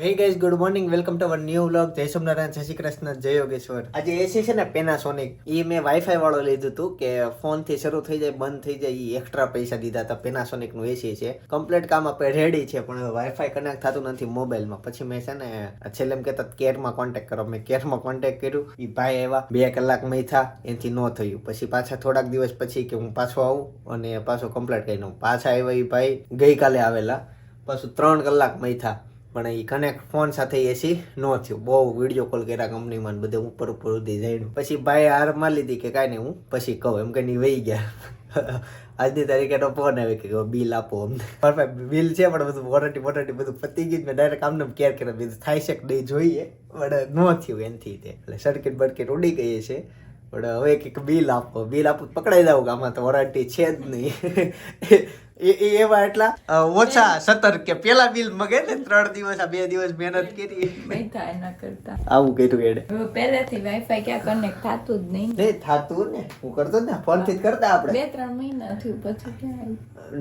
Hey guys, good morning, welcome to our new vlog. જય સોમનારાયણ, જય શ્રી કૃષ્ણ, જય યોગેશ્વર. આજે એસી છે ને પેનાસોનિક, એ મેં વાઈફાઈ વાળો લીધું હતું કે ફોન થી શરૂ થઈ જાય બંધ થઈ જાય. એ એક્સ્ટ્રા પૈસા દીધા હતા. પેનાસોનિક નું એસી છે, કમ્પ્લીટ કામ આપણે રેડી છે, પણ વાઈફાઈ કનેક્ટ થતું નથી મોબાઈલમાં. પછી મેં છે ને છેલ્લે એમ કહેતા કેરમાં કોન્ટેક્ટ કરો. મેં કેરમાં કોન્ટેક્ટ કર્યું, એ ભાઈ આવ્યા, 2 કલાક મૈથા, એનાથી ન થયું. પછી પાછા થોડાક દિવસ પછી કે હું પાછો આવું અને પાછો કમ્પ્લીટ કરી લઉં. પાછા આવ્યા એ ભાઈ ગઈકાલે આવેલા, પાછું 3 કલાક મૈથા, પણ એ કનેક્ટ ફોન સાથે એસી ન થયું. બહુ વિડીયો કોલ કર્યા કંપનીમાં, બધે ઉપર સુધી જઈને. પછી ભાઈ હાર મારી લીધી કે કાંઈ નહીં, હું પછી કહું એમ કહીને વહી ગયા. આજની તારીખે તો ફોન આવે કે બિલ આપો અમને. પરફેક્ટ બિલ છે, પણ બધું વોરંટી બધું પતી ગયું. મેં ડાયરેક્ટ આમને કેર કર્યા, બીજું થાય છે કે નહીં જોઈએ, પણ ન થયું એનથી. તે એટલે સર્કિટ બર્કિટ ઉડી ગઈ છે. પણ હવે કંઈક બિલ આપો પકડાઈ જાવ કે આમાં તો વોરંટી છે જ નહીં. એવા એટલા ઓછા સતર્ક કે પેલા બિલ મગે ને 3 દિવસ 2 દિવસ મહેનત કરી બેઠા એના કરતા આવું કર્યું એડે. પહેલેથી વાઈફાઈ ક્યાં કનેક્ટ થતું જ નહીં. નહીં થાતું ને, હું કરતો ને ફોન થી જ કરતા આપણે. 2-3 મહિના થયું પછી ક્યાં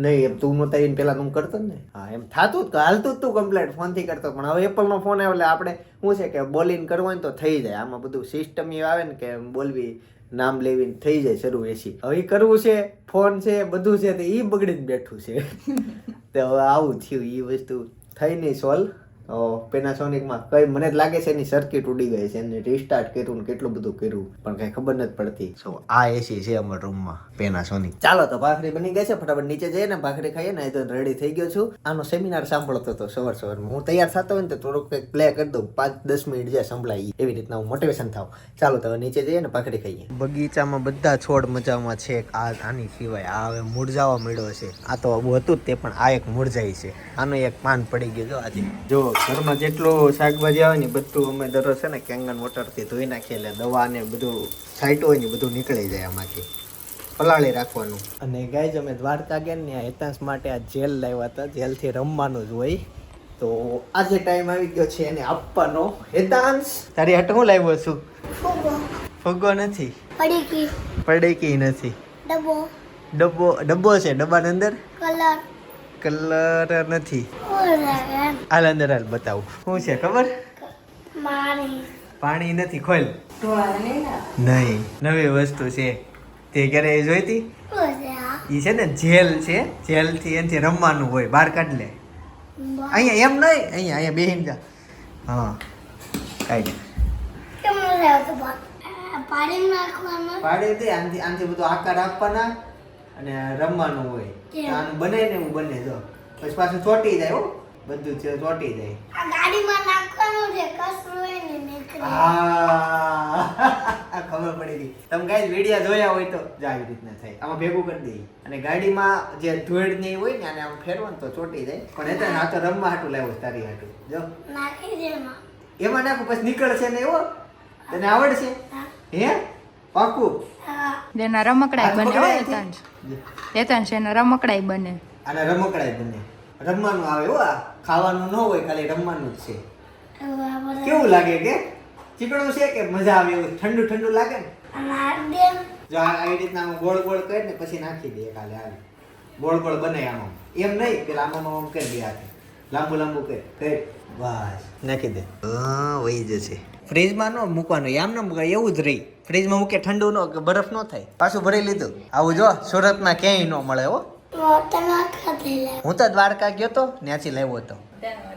નહીં એમ તું નતા એને પેલા તું કરતો ને. હા એમ થાતું જ, હાલતું જ તું કમ્પ્લેટ ફોન થી કરતો. પણ હવે એપલ નો ફોન આવે એટલે આપણે શું છે કે બોલિંગ કરવું હોય ને તો થઈ જાય. આમાં બધું સિસ્ટમ એ આવે ને કે બોલવી, નામ લેવીને થઈ જાય શરૂ એસી. હવે કરવું છે, ફોન છે, બધું છે, તો એ બગડીને બેઠું છે. તો હવે આવું થયું, એ વસ્તુ થઈ નહીં સોલ્વ. પેનાસોનિકમાં કઈ મને લાગે છે એની સર્કિટ ઉડી ગઈ છે, એને રિસ્ટાર્ટ કર્યું ને કેટલું બધું કર્યું, પણ કઈ ખબર નથી પડતી. સો આ એસી છે અમારા રૂમમાં પેનાસોનિક. ચાલો તો ભાખરી બની ગઈ છે, ફટાફટ નીચે જઈએ ને ભાખરી ખાઈએ ને. તો રેડી થઈ ગયો છું. આનો સેમિનાર સાંભળતો હતો સવારમાં. હું તૈયાર થતો હોય ને તો થોડુંક કંઈક પ્લે કરી દઉં, 5-10 મિનિટ જ્યાં સંભળાય એવી રીતના હું મોટિવેશન થાવ. ચાલો તો નીચે જઈએ ને ભાખરી ખાઈએ. બગીચામાં બધા છોડ મજામાં છે. આની સિવાય આ હવે મૂળજાવા મળ્યો છે. આ તો હતું જ તે, પણ આ એક મૂળજાઈ છે. આનો એક પાન પડી ગયું જો આજે. જો ઘરમાં જેટલું શાકભાજી આવે ને બધું અમે દરરોજ છે ને કેંગન વોટરથી ધોઈ નાખીએ, એટલે દવા ને બધું છાંટ્યું હોય ને બધું નીકળી જાય આમાંથી. પલાળી રાખવાનું. અને ગાઈઝ અમે દ્વારકા ગયા ને હેતાંશ માટે આ જેલ લાવ્યા હતા. જેલથી રમવાનું જ હોય, તો આજે ટાઈમ આવી ગયો છે એને આપવાનો. હેતાંશ તારી હાટુ હું લાવ્યો છું? ફુગ્ગો નથી, પડીકી નથી, ડબ્બો છે. ડબ્બાની અંદર કલર નથી. હાલ અંદર હાલ બતાવું શું છે ખબર? પાણી નથી. ખોલ. નહીં, નવી વસ્તુ છે. તે ક્યારે જોઈ હતી? એ છે ને જેલ છે. જેલ થી એનાથી રમવાનું હોય, બહાર કાઢ લે. અહીંયા એમ નહીં, અહીંયા બેહીને જા. હા કાઢ. પાડી દે. આનથી બધું આકાર આપવાના અને રમવાનું હોય. આનું બને ને એવું બને જો. પછી પાછું ચોટી જાય. હો બધું ચોટી જાય. આ ગાડીમાં નાખવાનું છે, કસરું હોય ને નીકળે. હા ખબર પડી ગઈ. તમે ગાઈસ વિડિયો જોયા હોય તો જ આવી રીતના થાય. આમાં ભેગું કરી દઈએ અને ગાડીમાં જે ધૂળ ને હોય ને આને આમ ફેરવો ને તો ચોટી જાય. પણ એટલે આ તો રમવા હાટું લાવ્યો તારી હાટું. જો નાખી દે એમાં નાખું પછી નીકળશે ને એવો. તને આવડશે? હે પાકું? એના રમકડાઈ બને. હેતાંશ એના રમકડાઈ બને. આના રમકડાઈ બને. રમવાનું આવે હો. ખાવાનું ન હોય, ખાલી રમવાનું જ છે. કેવું લાગે કે ચીકણું છે કે મજા આવે એવું? ઠંડુ ઠંડુ લાગે ને. જો આવી રીતના ગોળ ગોળ કરી ને પછી નાખી દે. ખાલી આવી ગોળ ગોળ બને. આમાં એમ નહીં, પેલા આમાં આમ કરી દે. હાથે લાંબુ લાંબુ કરી બસ નાખી દે. વહી જશે. ફ્રીજમાં ન મૂકવાનું, એમ ન મૂકાય, એવું જ રહી. ફ્રીજમાં મૂકે ઠંડુ ન કે બરફ ન થાય. પાછું ભરી લીધું. આવું જો સુરતમાં ક્યાંય ન મળે હો. હું તો દ્વારકા ગયો તો, ત્યાંથી લાવ્યો હતો.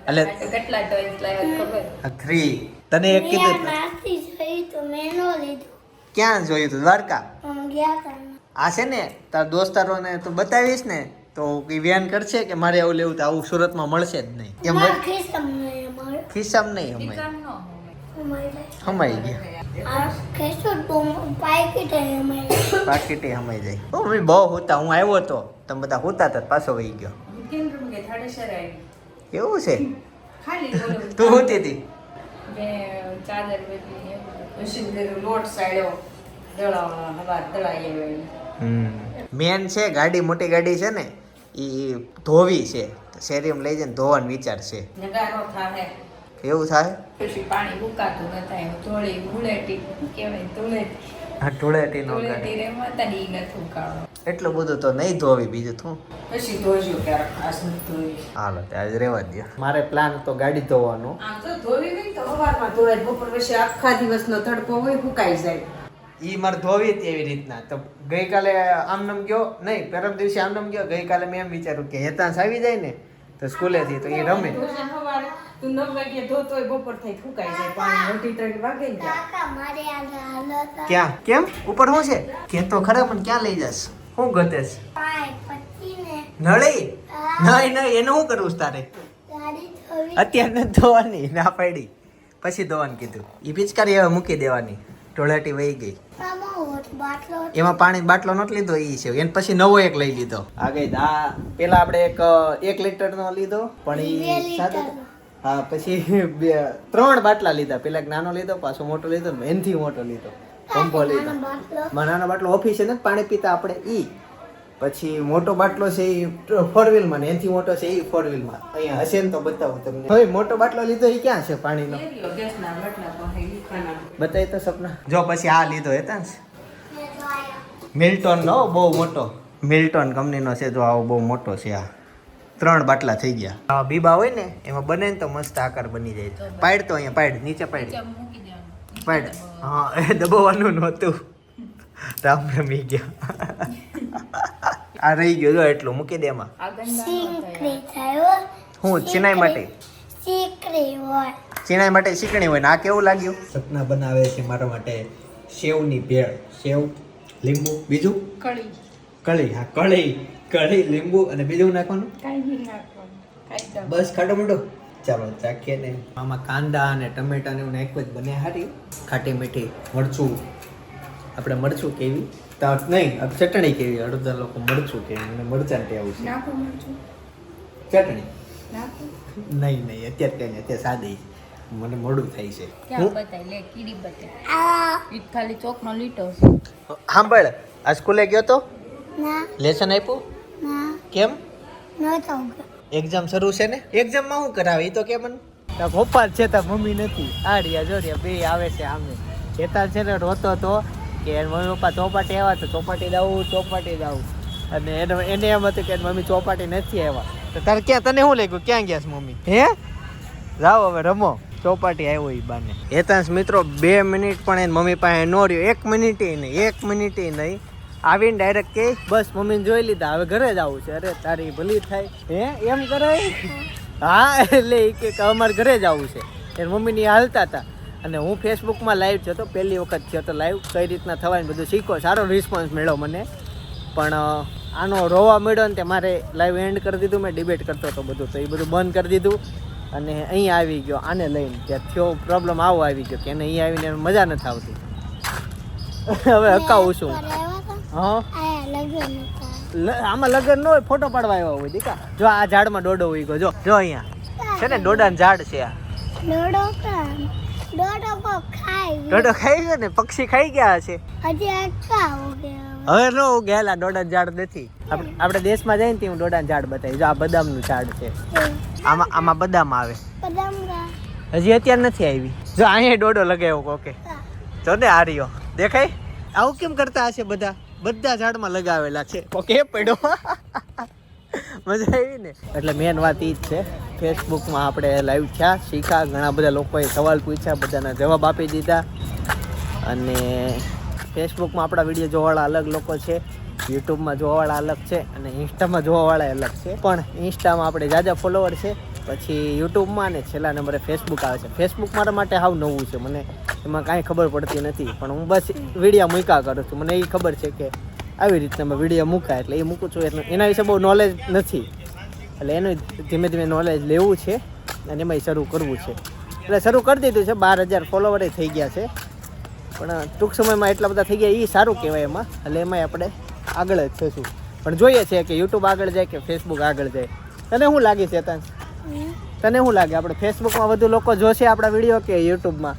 એટલે કેટલા ટોયસ લાવ્યા ખબર? 3. તને એક કીધું. ક્યાં જોયું તું? દ્વારકા આ છે ને તાર દોસ્તારોને તો બતાવીશ ને તો વ્યાન કરશે કે મારે આવું લેવું તો આવું સુરતમાં મળશે જ નહીં. એમ ખિસ્સામાં નહીં હમાઈ ગયા. પાકીટે હમાઈ જાય. મમ્મી બહુ હોતા. હું આવ્યો હતો, તમે બધા હોતા હતા, પાછો વહી ગયો. એવું છે? તું હોતી હતી? મેન છે ગાડી, મોટી ગાડી છે ને એ ધોવી છે. શેરીમાં લઈ જઈને ધોવાનો વિચાર છે. એવું થાય? પછી પાણી ઉકાતું ન થાય. ધોળી ધૂળેટી કહેવાય. ધૂળેટી ધૂળેટી નો ધૂળેટી રે માતા દી નથી ઉકાળો. એટલું બધું તો નહીં ધોવી, બીજું તું પછી ધોજો ક્યારેક ખાસ નથી ધોવી. હાલો આજે રહેવા દો. મારે પ્લાન તો ગાડી ધોવાનો. આમ તો ધોવી નહીં તો સવારમાં ધોવાય, બપોર પછી આખા દિવસનો તડકો હોય સુકાઈ જાય. ઈ મારે ધોવી હતી એવી રીતના. તો ગઈકાલે આમનામ ગયો નહીં, પરમ દિવસે આમનામ ગયો. ગઈકાલે મેં એમ વિચાર્યું કે હેતાંશ આવી જાય ને તો સ્કૂલેથી તો એ રમે. ધોશે સવારે તું 9 વાગે ધોતો હોય, બપોર થઈ સુકાઈ જાય, પાણી 2-3 વાગે ને જાય. ક્યાં કેમ ઉપર શું છે કે તો ખરા, પણ ક્યાં લઈ જાસ? શું ગતેશ? નળી? નહીં નહીં, એને શું કરવું છે તારે? અત્યારે નથી ધોવાની, ના પાડી. પછી ધોવાનું કીધું. એ પિચકારી હવે મૂકી દેવાની, ટોળાટી વહી ગઈ. એમાં પાણી બાટલો નથી લીધો, ઈ છે. એને પછી નવો એક લઈ લીધો. આ ગઈ આ પેલા આપણે એક લીટરનો લીધો, પણ ઈ સાદો. હા, પછી 3 બાટલા લીધા. પેલા એક નાનો લીધો, પાછો મોટો લીધો, એનથી મોટો લીધો, પંપો લીધો. નાનો બાટલો ઓફિસે નથી પાણી પીતા આપણે, ઈ. પછી મોટો બાટલો છે એ 4 વ્હીલમાં, ને એનથી મોટો છે એ 4 વ્હીલમાં. અહીંયા હશે ને તો બતાવું તમને. હવે મોટો બાટલો લીધો એ ક્યાં છે પાણીનો? ગેસના બાટલા પાસે લીખાના. બતાવી તો સપના. જો પછી આ લીધો હેતાંશ, મિલ્ટન નો બહુ મોટો, મિલ્ટન કંપનીનો છે. જો આવો બહુ મોટો છે. આ 3 બાટલા થઈ ગયા. આ બીબા હોય ને એમાં બને ને તો મસ્ત આકાર બની જાય. પાડ તો અહીંયા પાડ, નીચે પાડ, પાડ. હા, એ દબાવવાનું નહોતું. રામ રમી ગયા. આ રહી ગયો, જો એટલું મૂકી દે એમાં. હું ચિનાઈ માટે ચિનાઈ માટે શીખણી હોય ને આ કેવું લાગ્યું? સપના બનાવે છે મારા માટે સેવની ભેળ. સેવ, લીંબુ, બીજું કળી. હા, કળી, લીંબુ અને બીજું નાખવાનું બસ, ખાટો મીઠો. ચાલો ચાખીએ ને. આમાં કાંદા અને ટમેટા ને એક જ બને હારી. ખાટી મીઠી મરચું. આપણે મરચું કેવી નહીં, ચટણી કેવી. અડધા લોકો મરચું કેવી, મને મરચાં ટેવું છે. ચટણી નહીં અત્યારે કઈ નહીં, અત્યારે સાદી. મને મોડું થાય છે. ખાલી ચોકનો લીટો સાંભળ, આ સ્કૂલે ગયો તો લેસન આપ્યું? કેમ? એક્ઝામ શરૂ છે ને, એક્ઝામમાં શું કરાવે એ તો કે મને. પપ્પા છે તો મમ્મી નથી. આ રહ્યા જોરિયા બે આવે છે આમે. ચેતા છે ને રોતો તો કે મમ્મી પપ્પા ચોપાટી આવ્યા તો ચોપાટી દાવું. અને એને એમ હતું કે મમ્મી ચોપાટી નથી આવ્યા. તો તારે ક્યાં, તને શું લાગ્યું ક્યાં ગયા છે મમ્મી? હે જાઓ હવે રમો. ચોપાટી આવ્યો એ બાને. હેતાંશ મિત્રો 2 મિનિટ પણ એને મમ્મી પાસે નો રહ્યો. 1 મિનિટ નહીં. આવીને ડાયરેક્ટ કે બસ મમ્મીને જોઈ લીધા, હવે ઘરે જ આવું છે. અરે તારી ભલી થાય. હે એમ કરે? હા, એટલે એ કે અમારે ઘરે જ આવું છે. એ મમ્મીની હાલતા હતા. અને હું ફેસબુકમાં લાઈવ થયો તો, પહેલી વખત થયો તો લાઈવ. કઈ રીતના થવાય બધું શીખો. સારો રિસ્પોન્સ મળ્યો મને. પણ આનો રોવા મળ્યો ને તે મારે લાઈવ એન્ડ કરી દીધું. મેં ડિબેટ કરતો હતો બધું, તો એ બધું બંધ કરી દીધું. અને અહીંયા આવી ગયો આને લઈને. ત્યાં થયો પ્રોબ્લેમ આવો આવી ગયો કે એને અહીંયા આવીને મજા નથી આવતી. હવે હકાવું છું. હા, આમાં લગન ન હોય, ફોટો પાડવા આવ્યા હોય દીકા. જો આ ઝાડમાં ડોડો ઉઈ ગયો. જો અહીંયા છે ને ડોડાનું ઝાડ છે. આ ડોડો ખાઈ ગયો ને, પક્ષી ખાઈ ગયા છે. હવે નો ગયેલા ડોડા ઝાડ નથી. આપણે દેશમાં જઈને ત્યાં હું ડોડાનું ઝાડ બતાવી. જો આ બદામનું ઝાડ છે. આમાં બદામ આવે. હજી અત્યારે નથી આવી. જો અહીંયા ડોડો લગાવ્યો કોકે. જો ને આ રહ્યો દેખાય. આવું કેમ કરતા હશે બધા ઝાડમાં લગાવેલા છે. ઓકે પડ્યો. મજા આવી ને. એટલે મેન વાત ઈ જ છે. ફેસબુકમાં આપણે લાઈવ થયા, શીખા. ઘણા બધા લોકોએ સવાલ પૂછ્યા, બધાના જવાબ આપી દીધા. અને ફેસબુકમાં આપણા વિડીયો જોવાવાળા અલગ લોકો છે, યુટ્યુબમાં જોવાવાળા અલગ છે, અને ઇન્સ્ટામાં જોવાવાળા અલગ છે. પણ ઇન્સ્ટામાં આપણે જાજા ફોલોવર છે, પછી યુટ્યુબમાં અને છેલ્લા નંબરે ફેસબુક આવે છે. ફેસબુક મારા માટે હાવ નવું છે. મને એમાં કાંઈ ખબર પડતી નથી, પણ હું બસ વિડીયો મૂક્યા કરું છું. મને એ ખબર છે કે આવી રીતના મેં વિડીયો મૂકાય એટલે એ મૂકું છું. એટલે એના વિશે બહુ નોલેજ નથી, એટલે એનું ધીમે ધીમે નોલેજ લેવું છે અને એમાંય શરૂ કરવું છે. એટલે શરૂ કરી દીધું છે. 12,000 ફોલોવરે થઈ ગયા છે, પણ ટૂંક સમયમાં એટલા બધા થઈ ગયા એ સારું કહેવાય એમાં. એટલે એમાંય આપણે આગળ જ થઈશું. પણ જોઈએ છે કે યુટ્યુબ આગળ જાય કે ફેસબુક આગળ જાય. તને શું લાગે છે હેતાંશ? તને શું લાગે આપણે ફેસબુકમાં વધુ લોકો જોશે આપણા વિડીયો કે યુટ્યુબમાં?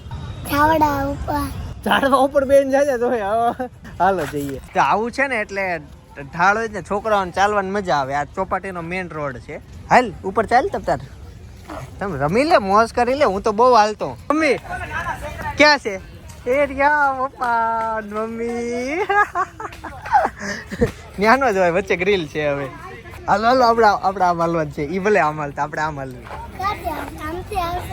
ઝાડવા ઉપર બેન જાય તો હાલો જઈએ. તો આવું છે ને એટલે ઢાળ હોય ને છોકરાઓને ચાલવાની મજા આવે. આ ચોપાટીનો મેઇન રોડ છે. હાલ ઉપર ચાલ તાર, તમે રમી લે, મોજ કરી લે. હું તો બહુ હાલતો. મમ્મી ક્યાં છે? એ રહ્યા પપ્પા મમ્મી ન્યાનો જ હોય વચ્ચે ગ્રીલ છે હવે હાલો હાલો આપડા આમ હાલવાનું છે ઈ ભલે આમ હાલતા આપણે આમ હાલવી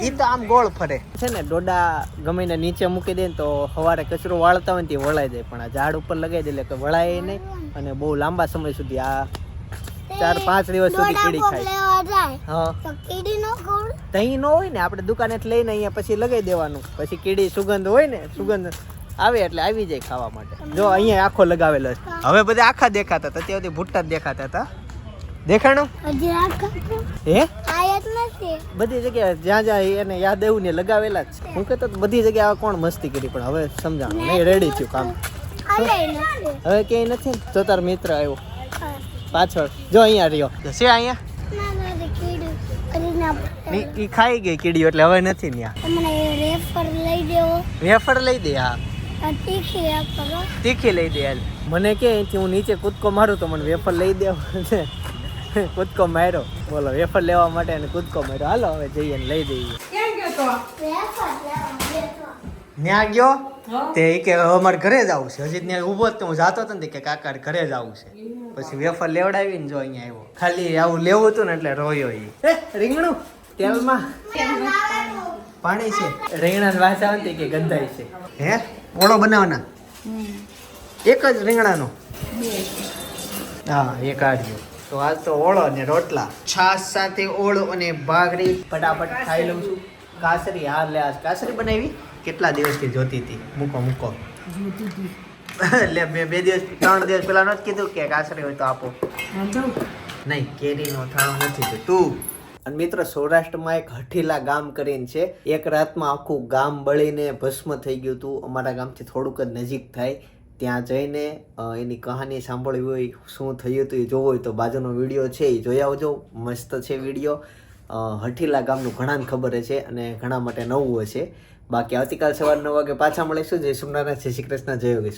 ઈ તો આમ ગોળ ફરે છે ને ડોડા ગમે ને નીચે મૂકી દે ને તો સવારે કચરો વાળતા હોય ને તે વળાઈ જાય પણ આ ઝાડ ઉપર લગાવી દે એટલે કે વળાય નહીં અને બહુ લાંબા સમય સુધી આ 4-5 દિવસ સુધી કીડી ખાય હા તઈ ન હોય ને આપણે દુકાનેથી લઈને અહીંયા પછી લગાવી દેવાનું પછી કીડી સુગંધ હોય ને સુગંધ આવે એટલે આવી જાય ખાવા માટે જો અહીંયા આખો લગાવેલો છે હવે બધા આખા દેખાતા હતા ત્યાંથી ભૂટ્ટા જ દેખાતા હતા દેખાણું હે બધી જગ્યાએ જ્યાં જ્યાં એને યાદ આવ્યું ને લગાવેલા જ છે હું કહેતો બધી જગ્યાએ કોણ મસ્તી કરી પણ હવે સમજાણું નહીં રેડી થયું કામ હવે ક્યાંય નથી ને જો તાર મિત્ર આવ્યો પાછળ જો અહીંયા રહ્યો છે અહીંયા ઈ ખાઈ ગઈ કીડીઓ એટલે હવે નથી ત્યાં વેફર લઈ દે હા તીખી લઈ દે હાલ મને કે અહીંથી હું નીચે કૂદકો મારું તો મને વેફર લઈ દેવો છે કૂદકો માર્યો બોલો વેફર લેવા માટે અને કૂદકો માર્યો હાલો હવે જઈએ ને લઈ દઈએ ત્યાં ગયો તે કે અમારે ઘરે જ આવું છે હજી ત્યાં ઊભો જ હું જાતો હતો ને કે કાકા ઘરે જ આવું છે પછી વેફર લેવડાવીને જો અહીંયા આવ્યો ખાલી આવું લેવું હતું ને એટલે રોયો ઈ રીંગણું તેલમાં પાણી છે રીંગણા વાસ આવે કે ગંધાય છે હે ઓળો બનાવવાના એક જ રીંગણાનો હા એક આડ્યો તો આજ તો ઓળો ને રોટલા છાશ સાથે ઓળો અને ભાખરી ફટાફટ ખાઈ લઉં છું કાસરી હા લે આજ કાસરી બનાવી કેટલા દિવસથી જોતી હતી મૂકો લે બે દિવસ 3 દિવસ પહેલા નહોતું કીધું કે કાસરી હોય તો આપો નહીં કેરીનો થાળો નથી તું અને મિત્રો સૌરાષ્ટ્રમાં એક હઠીલા ગામ કરીને છે એક રાતમાં આખું ગામ બળીને ભસ્મ થઈ ગયું હતું અમારા ગામથી થોડુંક જ નજીક થાય ત્યાં જઈને એની કહાની સાંભળવી હોય શું થયું હતું એ જોવું હોય તો બાજુનો વિડીયો છે એ જોઈ આવજો મસ્ત છે વિડીયો હઠીલા ગામનું ઘણાને ખબર છે અને ઘણા માટે નવું હશે બાકી આવતીકાલ સવાર 9 વાગે પાછા મળીશું જય સોમનાથ જય શ્રી કૃષ્ણ જય યોગેશ્વર